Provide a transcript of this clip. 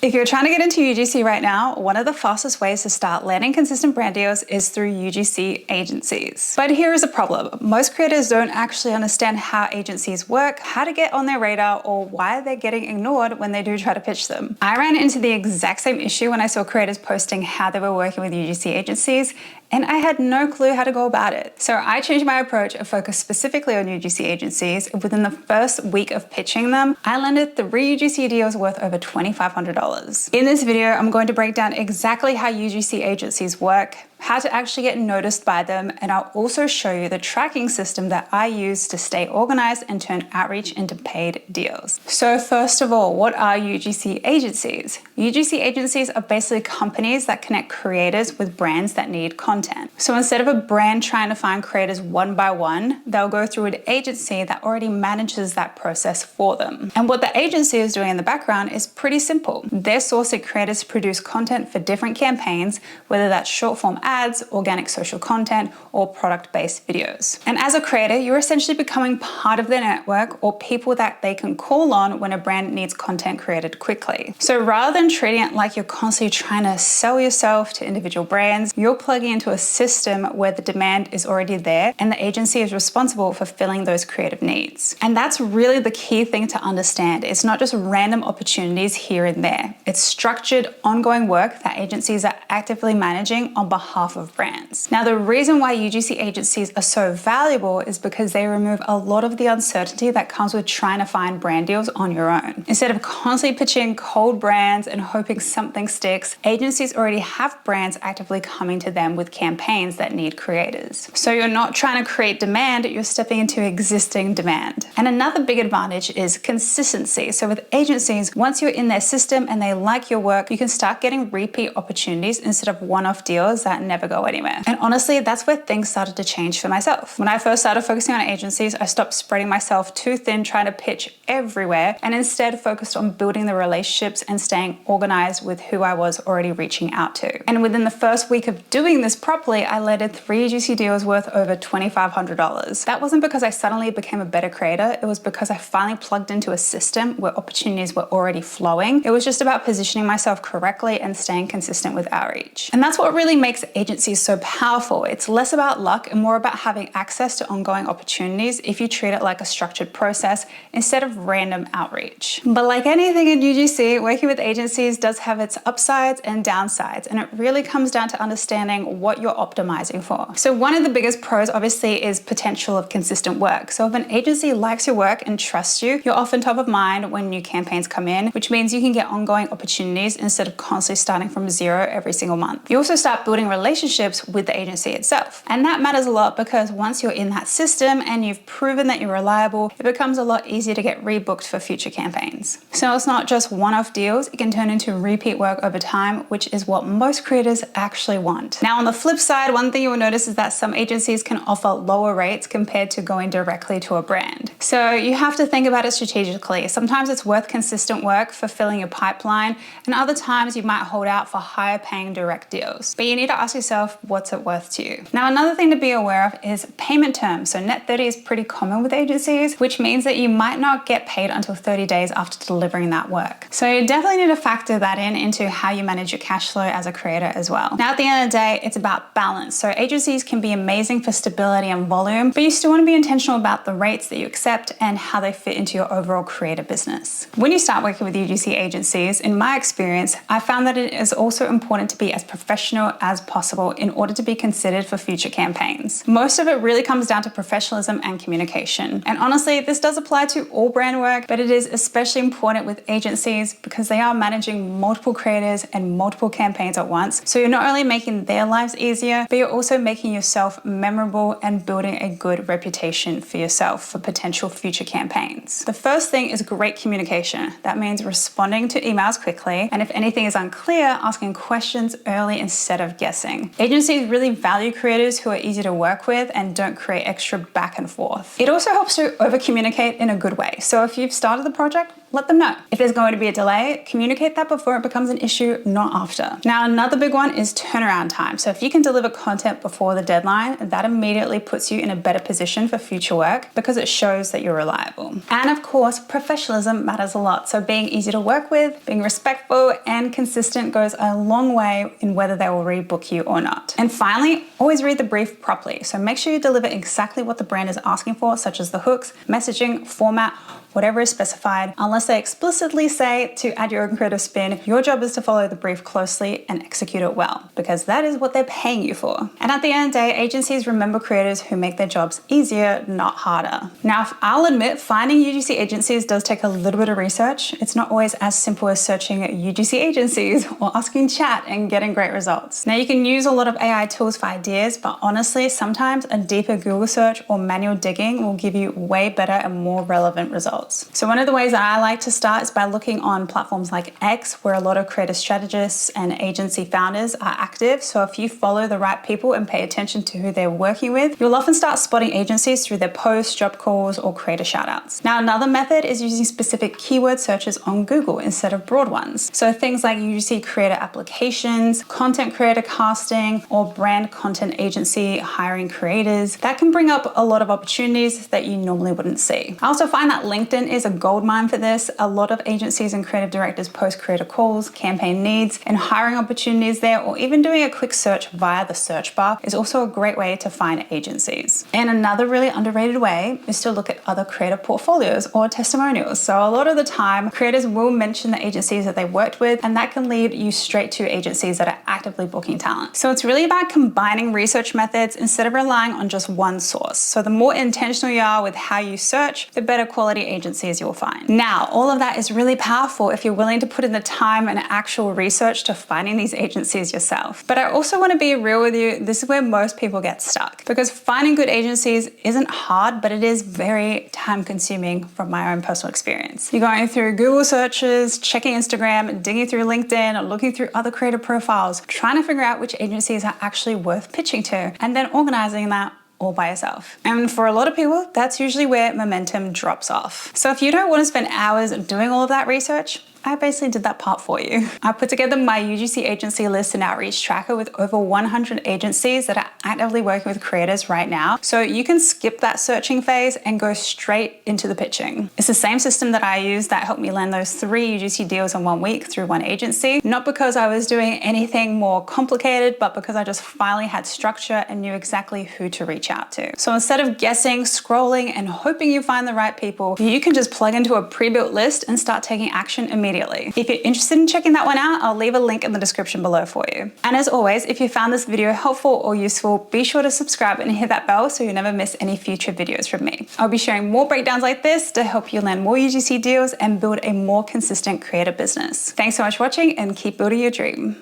If you're trying to get into UGC right now, one of the fastest ways to start landing consistent brand deals is through UGC Agencies. But here is a problem. Most creators don't actually understand how agencies work, how to get on their radar, or why they're getting ignored when they do try to pitch them. I ran into the exact same issue when I saw creators posting how they were working with UGC agencies, and I had no clue how to go about it. So I changed my approach and focused specifically on UGC agencies. Within the first week of pitching them, I landed 3 UGC deals worth over $2,500. In this video, I'm going to break down exactly how UGC agencies work, how to actually get noticed by them, and I'll also show you the tracking system that I use to stay organized and turn outreach into paid deals. So first of all, what are UGC agencies? UGC agencies are basically companies that connect creators with brands that need content. So instead of a brand trying to find creators one by one, they'll go through an agency that already manages that process for them. And what the agency is doing in the background is pretty simple. They're sourcing creators to produce content for different campaigns, whether that's short form ads, organic social content, or product-based videos. And as a creator, you're essentially becoming part of their network or people that they can call on when a brand needs content created quickly. So rather than treating it like you're constantly trying to sell yourself to individual brands, you're plugging into a system where the demand is already there and the agency is responsible for filling those creative needs. And that's really the key thing to understand. It's not just random opportunities here and there. It's structured, ongoing work that agencies are actively managing on behalf of brands. Now, the reason why UGC agencies are so valuable is because they remove a lot of the uncertainty that comes with trying to find brand deals on your own. Instead of constantly pitching cold brands and hoping something sticks, agencies already have brands actively coming to them with campaigns that need creators. So you're not trying to create demand, you're stepping into existing demand. And another big advantage is consistency. So with agencies, once you're in their system and they like your work, you can start getting repeat opportunities instead of one-off deals that never go anywhere. And honestly, that's where things started to change for myself. When I first started focusing on agencies, I stopped spreading myself too thin trying to pitch everywhere and instead focused on building the relationships and staying organized with who I was already reaching out to. And within the first week of doing this properly, I landed 3 UGC deals worth over $2,500. That wasn't because I suddenly became a better creator. It was because I finally plugged into a system where opportunities were already flowing. It was just about positioning myself correctly and staying consistent with outreach. And that's what really makes agencies so powerful. It's less about luck and more about having access to ongoing opportunities if you treat it like a structured process instead of random outreach. But like anything in UGC, working with agencies does have its upsides and downsides, and it really comes down to understanding what you're optimizing for. So one of the biggest pros obviously is potential of consistent work. So if an agency likes your work and trusts you, you're often top of mind when new campaigns come in, which means you can get ongoing opportunities instead of constantly starting from zero every single month. You also start building relationships with the agency itself. And that matters a lot because once you're in that system and you've proven that you're reliable, it becomes a lot easier to get rebooked for future campaigns. So it's not just one-off deals, it can turn into repeat work over time, which is what most creators actually want. Now, on the flip side, one thing you will notice is that some agencies can offer lower rates compared to going directly to a brand. So you have to think about it strategically. Sometimes it's worth consistent work for filling your pipeline, and other times you might hold out for higher paying direct deals. But you need to ask yourself, what's it worth to you? Now, another thing to be aware of is payment terms. So net 30 is pretty common with agencies, which means that you might not get paid until 30 days after delivering that work. So you definitely need to factor that into how you manage your cash flow as a creator as well. Now, at the end of the day, it's about balance. So agencies can be amazing for stability and volume, but you still want to be intentional about the rates that you accept and how they fit into your overall creator business. When you start working with UGC agencies, in my experience, I found that it is also important to be as professional as possible in order to be considered for future campaigns. Most of it really comes down to professionalism and communication. And honestly, this does apply to all brand work, but it is especially important with agencies because they are managing multiple creators and multiple campaigns at once. So you're not only making their lives easier, but you're also making yourself memorable and building a good reputation for yourself for potential future campaigns. The first thing is great communication. That means responding to emails quickly, and if anything is unclear, asking questions early instead of guessing. Agencies really value creators who are easy to work with and don't create extra back and forth. It also helps to over communicate in a good way. So if you've started the project, let them know. If there's going to be a delay, communicate that before it becomes an issue, not after. Now, another big one is turnaround time. So if you can deliver content before the deadline, that immediately puts you in a better position for future work because it shows that you're reliable. And of course, professionalism matters a lot. So being easy to work with, being respectful and consistent goes a long way in whether they will rebook you or not. And finally, always read the brief properly. So make sure you deliver exactly what the brand is asking for, such as the hooks, messaging, format, whatever is specified. Unless they explicitly say to add your own creative spin, your job is to follow the brief closely and execute it well, because that is what they're paying you for. And at the end of the day, agencies remember creators who make their jobs easier, not harder. Now, I'll admit, finding UGC agencies does take a little bit of research. It's not always as simple as searching UGC agencies or asking chat and getting great results. Now, you can use a lot of AI tools for ideas, but honestly, sometimes a deeper Google search or manual digging will give you way better and more relevant results. So one of the ways that I like to start is by looking on platforms like X, where a lot of creative strategists and agency founders are active. So if you follow the right people and pay attention to who they're working with, you'll often start spotting agencies through their posts, job calls, or creator shoutouts. Now, another method is using specific keyword searches on Google instead of broad ones. So things like UGC creator applications, content creator casting, or brand content agency hiring creators, that can bring up a lot of opportunities that you normally wouldn't see. I also find that LinkedIn is a goldmine for this. A lot of agencies and creative directors post creator calls, campaign needs, and hiring opportunities there, or even doing a quick search via the search bar is also a great way to find agencies. And another really underrated way is to look at other creator portfolios or testimonials. So a lot of the time, creators will mention the agencies that they worked with, and that can lead you straight to agencies that are actively booking talent. So it's really about combining research methods instead of relying on just one source. So the more intentional you are with how you search, the better quality agencies you'll find. Now, all of that is really powerful if you're willing to put in the time and actual research to finding these agencies yourself. But I also want to be real with you, this is where most people get stuck, because finding good agencies isn't hard, but it is very time consuming from my own personal experience. You're going through Google searches, checking Instagram, digging through LinkedIn, looking through other creator profiles, trying to figure out which agencies are actually worth pitching to, and then organizing that all by yourself. And for a lot of people, that's usually where momentum drops off. So if you don't want to spend hours doing all of that research, I basically did that part for you. I put together my UGC agency list and outreach tracker with over 100 agencies that are actively working with creators right now. So you can skip that searching phase and go straight into the pitching. It's the same system that I used that helped me land those 3 UGC deals in 1 week through one agency. Not because I was doing anything more complicated, but because I just finally had structure and knew exactly who to reach out to. So instead of guessing, scrolling, and hoping you find the right people, you can just plug into a pre-built list and start taking action immediately. If you're interested in checking that one out, I'll leave a link in the description below for you. And as always, if you found this video helpful or useful, be sure to subscribe and hit that bell so you never miss any future videos from me. I'll be sharing more breakdowns like this to help you land more UGC deals and build a more consistent creator business. Thanks so much for watching and keep building your dream.